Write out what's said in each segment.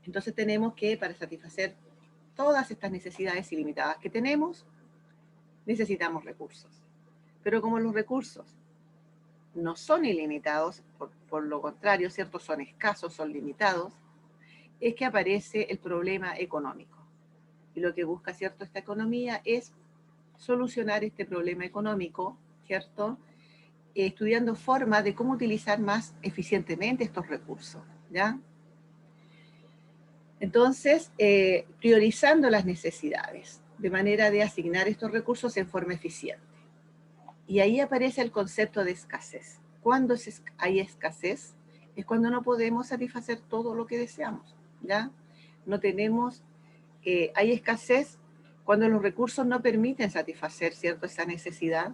Entonces tenemos que, para satisfacer todas estas necesidades ilimitadas que tenemos, necesitamos recursos. Pero como los recursos no son ilimitados, por lo contrario, ¿cierto? Son escasos, son limitados, es que aparece el problema económico. Y lo que busca, ¿cierto?, esta economía es solucionar este problema económico, ¿cierto?, estudiando formas de cómo utilizar más eficientemente estos recursos, ¿ya? Entonces, priorizando las necesidades, de manera de asignar estos recursos en forma eficiente. Y ahí aparece el concepto de escasez. Cuando hay escasez, es cuando no podemos satisfacer todo lo que deseamos, ¿ya? No tenemos, hay escasez cuando los recursos no permiten satisfacer, ¿cierto?, esa necesidad,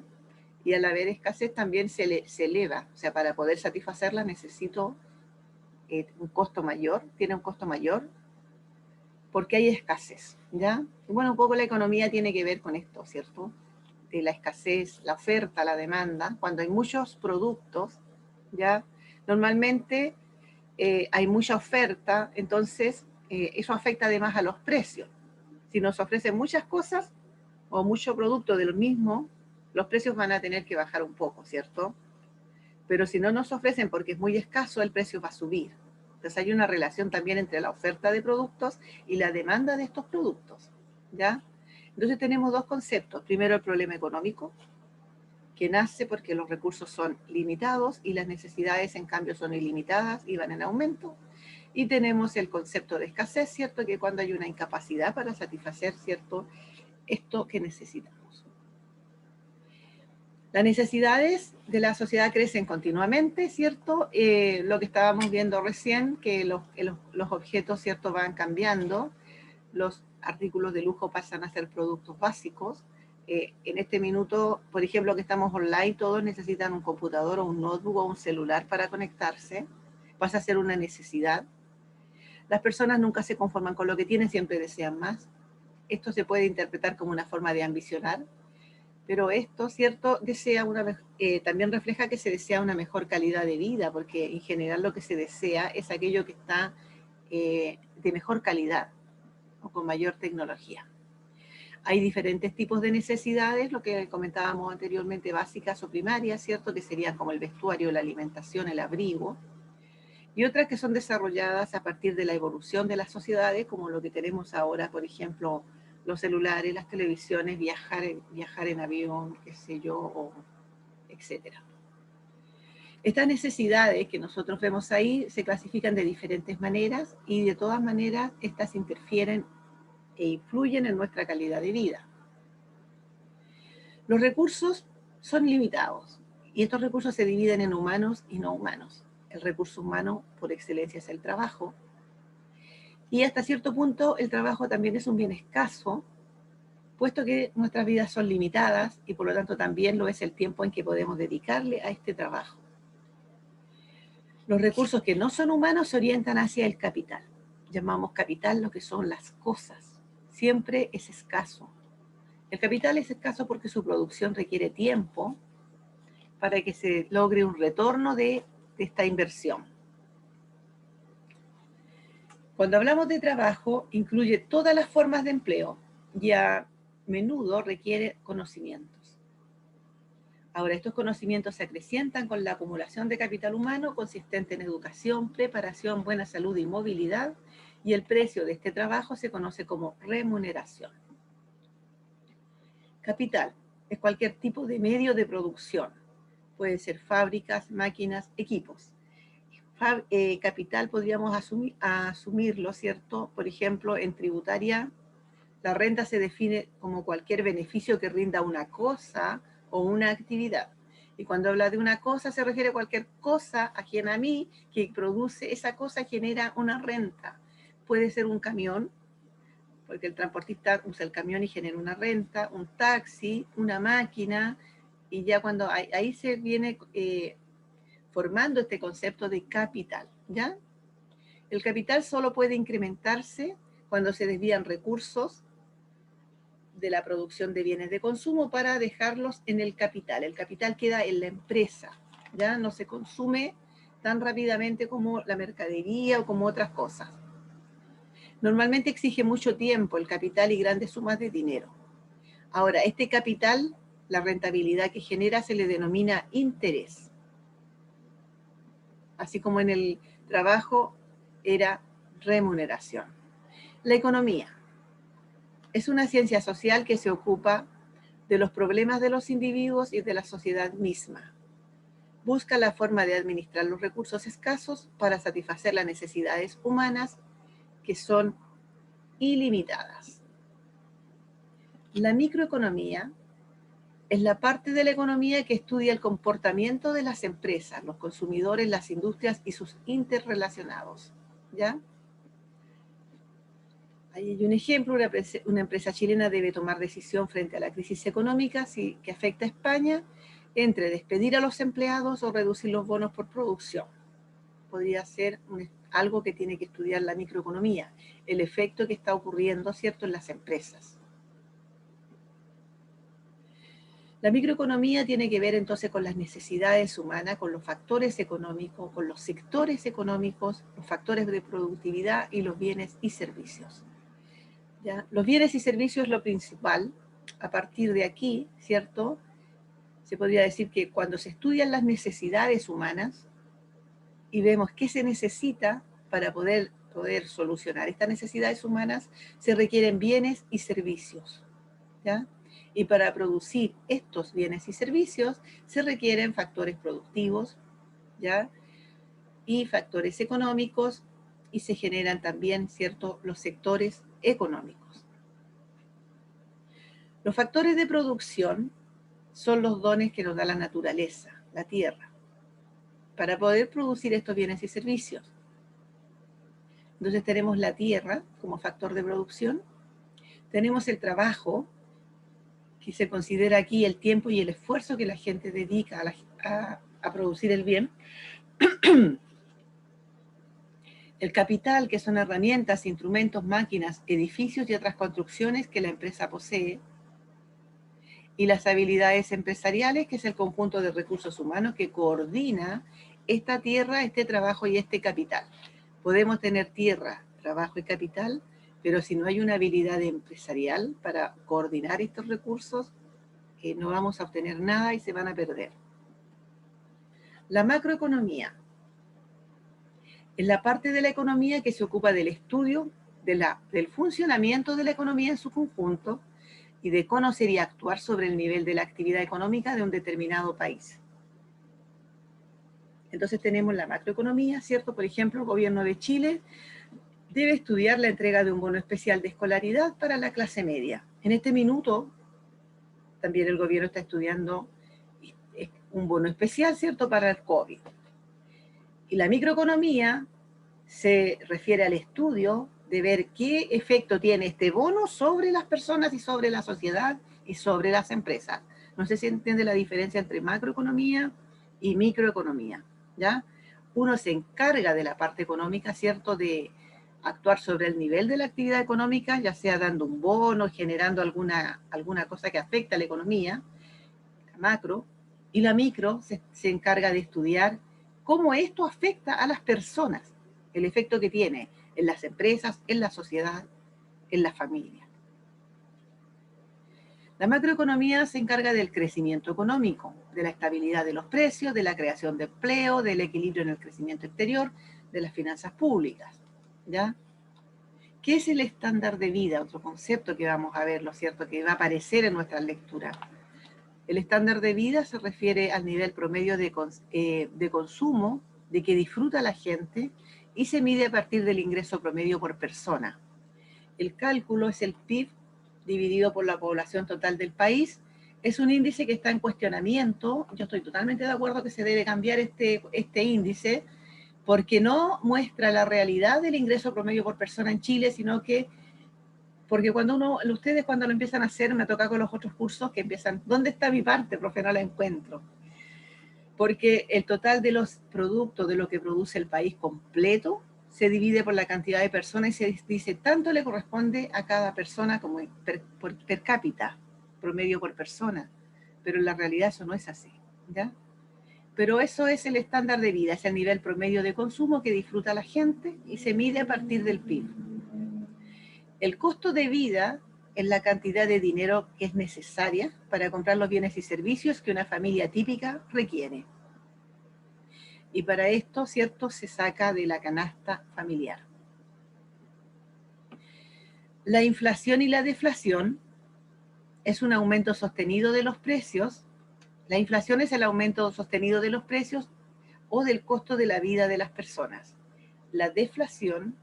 y al haber escasez también se eleva, o sea, para poder satisfacerla necesito un costo mayor, tiene un costo mayor, porque hay escasez, ¿ya? Y bueno, un poco la economía tiene que ver con esto, ¿cierto?, de la escasez, la oferta, la demanda. Cuando hay muchos productos, ¿ya?, normalmente hay mucha oferta, entonces eso afecta además a los precios. Si nos ofrecen muchas cosas o mucho producto de lo mismo, los precios van a tener que bajar un poco, ¿cierto? Pero si no nos ofrecen porque es muy escaso, el precio va a subir. Entonces hay una relación también entre la oferta de productos y la demanda de estos productos, ¿ya? Entonces tenemos dos conceptos. Primero, el problema económico, que nace porque los recursos son limitados y las necesidades, en cambio, son ilimitadas y van en aumento. Y tenemos el concepto de escasez, ¿cierto?, que cuando hay una incapacidad para satisfacer, ¿cierto?, esto que necesitamos. Las necesidades de la sociedad crecen continuamente, ¿cierto? Lo que estábamos viendo recién, que los objetos, ¿cierto?, van cambiando, los artículos de lujo pasan a ser productos básicos. En este minuto, por ejemplo, que estamos online, todos necesitan un computador o un notebook o un celular para conectarse, pasa a ser una necesidad. Las personas nunca se conforman con lo que tienen, siempre desean más. Esto se puede interpretar como una forma de ambicionar, pero esto, ¿cierto?, también refleja que se desea una mejor calidad de vida, porque en general lo que se desea es aquello que está de mejor calidad o con mayor tecnología. Hay diferentes tipos de necesidades, lo que comentábamos anteriormente, básicas o primarias, ¿cierto?, que serían como el vestuario, la alimentación, el abrigo, y otras que son desarrolladas a partir de la evolución de las sociedades, como lo que tenemos ahora, por ejemplo, los celulares, las televisiones, viajar en avión, qué sé yo, etcétera. Estas necesidades que nosotros vemos ahí se clasifican de diferentes maneras y de todas maneras estas interfieren e influyen en nuestra calidad de vida. Los recursos son limitados y estos recursos se dividen en humanos y no humanos. El recurso humano por excelencia es el trabajo, y hasta cierto punto el trabajo también es un bien escaso, puesto que nuestras vidas son limitadas y por lo tanto también lo es el tiempo en que podemos dedicarle a este trabajo. Los recursos que no son humanos se orientan hacia el capital. Llamamos capital lo que son las cosas. Siempre es escaso. El capital es escaso porque su producción requiere tiempo para que se logre un retorno de esta inversión. Cuando hablamos de trabajo, incluye todas las formas de empleo y a menudo requiere conocimientos. Ahora, estos conocimientos se acrecientan con la acumulación de capital humano consistente en educación, preparación, buena salud y movilidad, y el precio de este trabajo se conoce como remuneración. Capital es cualquier tipo de medio de producción. Pueden ser fábricas, máquinas, equipos. Capital podríamos asumirlo, ¿cierto? Por ejemplo, en tributaria, la renta se define como cualquier beneficio que rinda una cosa o una actividad. Y cuando habla de una cosa, se refiere a cualquier cosa ajena a mí que produce esa cosa, genera una renta. Puede ser un camión, porque el transportista usa el camión y genera una renta, un taxi, una máquina, y ya cuando ahí se viene formando este concepto de capital, ¿ya? El capital solo puede incrementarse cuando se desvían recursos de la producción de bienes de consumo para dejarlos en el capital. El capital queda en la empresa, ¿ya? No se consume tan rápidamente como la mercadería o como otras cosas. Normalmente exige mucho tiempo, el capital y grandes sumas de dinero. Ahora, este capital, la rentabilidad que genera se le denomina interés. Así como en el trabajo era remuneración. La economía es una ciencia social que se ocupa de los problemas de los individuos y de la sociedad misma. Busca la forma de administrar los recursos escasos para satisfacer las necesidades humanas que son ilimitadas. La microeconomía es la parte de la economía que estudia el comportamiento de las empresas, los consumidores, las industrias y sus interrelacionados. ¿Ya? Ahí hay un ejemplo, una empresa chilena debe tomar decisión frente a la crisis económica que afecta a España entre despedir a los empleados o reducir los bonos por producción. Podría ser algo que tiene que estudiar la microeconomía, el efecto que está ocurriendo, ¿cierto?, en las empresas. La microeconomía tiene que ver entonces con las necesidades humanas, con los factores económicos, con los sectores económicos, los factores de productividad y los bienes y servicios. ¿Ya? Los bienes y servicios es lo principal. A partir de aquí, ¿cierto?, se podría decir que cuando se estudian las necesidades humanas y vemos qué se necesita para poder solucionar estas necesidades humanas, se requieren bienes y servicios. ¿Ya? Y para producir estos bienes y servicios se requieren factores productivos, ¿ya?, y factores económicos, y se generan también, ¿cierto?, los sectores económicos. Los factores de producción son los dones que nos da la naturaleza, la tierra, para poder producir estos bienes y servicios. Entonces tenemos la tierra como factor de producción, tenemos el trabajo, que se considera aquí el tiempo y el esfuerzo que la gente dedica a producir el bien. El capital, que son herramientas, instrumentos, máquinas, edificios y otras construcciones que la empresa posee. Y las habilidades empresariales, que es el conjunto de recursos humanos que coordina esta tierra, este trabajo y este capital. Podemos tener tierra, trabajo y capital, pero si no hay una habilidad empresarial para coordinar estos recursos, no vamos a obtener nada y se van a perder. La macroeconomía es la parte de la economía que se ocupa del estudio del funcionamiento de la economía en su conjunto y de conocer y actuar sobre el nivel de la actividad económica de un determinado país. Entonces tenemos la macroeconomía, ¿cierto? Por ejemplo, el gobierno de Chile debe estudiar la entrega de un bono especial de escolaridad para la clase media. En este minuto, también el gobierno está estudiando un bono especial, ¿cierto?, para el COVID. Y la microeconomía se refiere al estudio de ver qué efecto tiene este bono sobre las personas y sobre la sociedad y sobre las empresas. No sé si entiende la diferencia entre macroeconomía y microeconomía, ¿ya? Uno se encarga de la parte económica, ¿cierto?, de actuar sobre el nivel de la actividad económica, ya sea dando un bono, generando alguna cosa que afecta a la economía, la macro, y la micro se encarga de estudiar cómo esto afecta a las personas, el efecto que tiene en las empresas, en la sociedad, en la familia. La macroeconomía se encarga del crecimiento económico, de la estabilidad de los precios, de la creación de empleo, del equilibrio en el crecimiento exterior, de las finanzas públicas. ¿Ya? ¿Qué es el estándar de vida? Otro concepto que vamos a ver, ¿lo cierto?, que va a aparecer en nuestras lecturas. El estándar de vida se refiere al nivel promedio de consumo de que disfruta la gente y se mide a partir del ingreso promedio por persona. El cálculo es el PIB dividido por la población total del país. Es un índice que está en cuestionamiento. Yo estoy totalmente de acuerdo que se debe cambiar este índice, porque no muestra la realidad del ingreso promedio por persona en Chile, sino que porque ustedes cuando lo empiezan a hacer, me toca con los otros cursos que empiezan, ¿dónde está mi parte, profe? No la encuentro. Porque el total de los productos, de lo que produce el país completo, se divide por la cantidad de personas y se dice tanto le corresponde a cada persona como per cápita, promedio por persona. Pero en la realidad eso no es así, ¿ya? Pero eso es el estándar de vida, es el nivel promedio de consumo que disfruta la gente y se mide a partir del PIB. El costo de vida es la cantidad de dinero que es necesaria para comprar los bienes y servicios que una familia típica requiere. Y para esto, ¿cierto?, se saca de la canasta familiar. La inflación y la deflación es un aumento sostenido de los precios. La inflación es el aumento sostenido de los precios o del costo de la vida de las personas. La deflación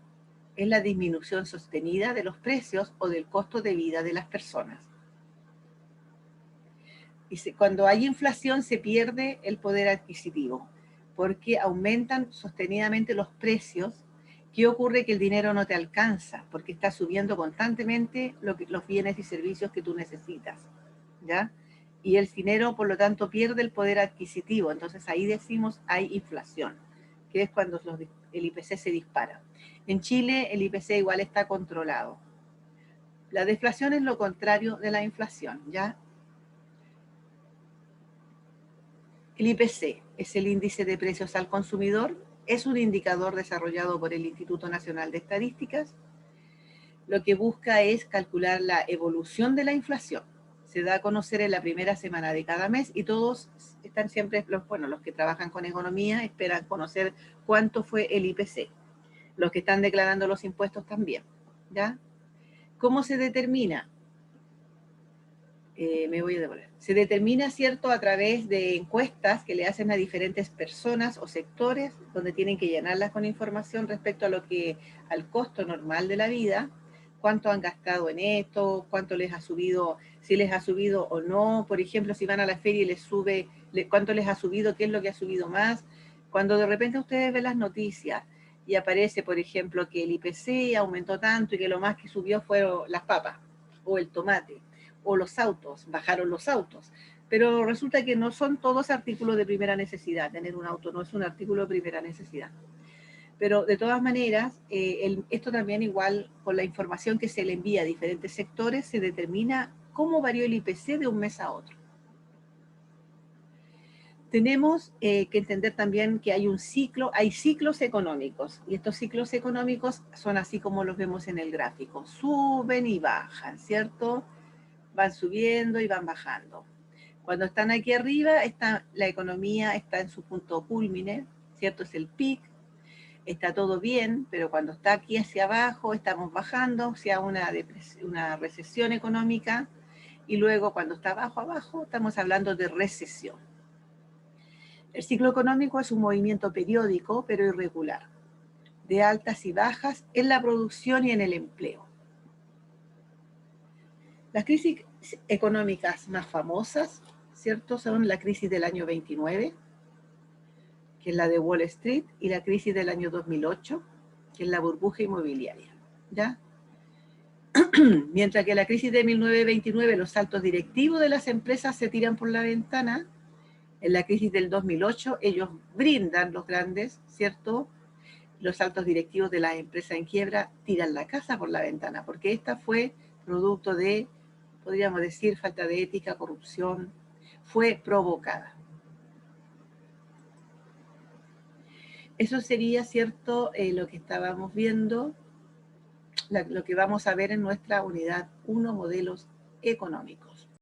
es la disminución sostenida de los precios o del costo de vida de las personas. Y cuando hay inflación se pierde el poder adquisitivo, porque aumentan sostenidamente los precios. ¿Qué ocurre? Que el dinero no te alcanza, porque está subiendo constantemente los bienes y servicios que tú necesitas, ¿ya? Y el dinero, por lo tanto, pierde el poder adquisitivo. Entonces ahí decimos hay inflación, que es cuando el IPC se dispara. En Chile el IPC igual está controlado. La deflación es lo contrario de la inflación, ¿ya? El IPC es el índice de precios al consumidor, es un indicador desarrollado por el Instituto Nacional de Estadísticas. Lo que busca es calcular la evolución de la inflación. Se da a conocer en la primera semana de cada mes y todos están siempre, los que trabajan con economía esperan conocer cuánto fue el IPC. Los que están declarando los impuestos también, ¿ya? ¿Cómo se determina? Me voy a devolver. Se determina, ¿cierto?, a través de encuestas que le hacen a diferentes personas o sectores, donde tienen que llenarlas con información respecto a al costo normal de la vida, cuánto han gastado en esto, cuánto les ha subido, si les ha subido o no. Por ejemplo, si van a la feria y les sube, cuánto les ha subido, qué es lo que ha subido más. Cuando de repente ustedes ven las noticias y aparece, por ejemplo, que el IPC aumentó tanto y que lo más que subió fueron las papas o el tomate, o los autos, bajaron los autos. Pero resulta que no son todos artículos de primera necesidad. Tener un auto no es un artículo de primera necesidad. Pero de todas maneras, esto también igual con la información que se le envía a diferentes sectores, se determina cómo varió el IPC de un mes a otro. Tenemos que entender también que hay ciclos económicos, y estos ciclos económicos son así como los vemos en el gráfico, suben y bajan, ¿cierto? Van subiendo y van bajando. Cuando están aquí arriba, la economía está en su punto culmine, ¿cierto? Es el pic, está todo bien, pero cuando está aquí hacia abajo, estamos bajando hacia una recesión económica, y luego cuando está abajo, estamos hablando de recesión. El ciclo económico es un movimiento periódico, pero irregular, de altas y bajas en la producción y en el empleo. Las crisis económicas más famosas, ¿cierto?, son la crisis del año 29, que es la de Wall Street, y la crisis del año 2008, que es la burbuja inmobiliaria, ¿ya? Mientras que la crisis de 1929, los saltos directivos de las empresas se tiran por la ventana, en la crisis del 2008 ellos brindan, los grandes, ¿cierto?, los altos directivos de las empresas en quiebra tiran la casa por la ventana, porque esta fue producto de, podríamos decir, falta de ética, corrupción, fue provocada. Eso sería, ¿cierto?, lo que estábamos viendo, lo que vamos a ver en nuestra unidad 1, modelos económicos.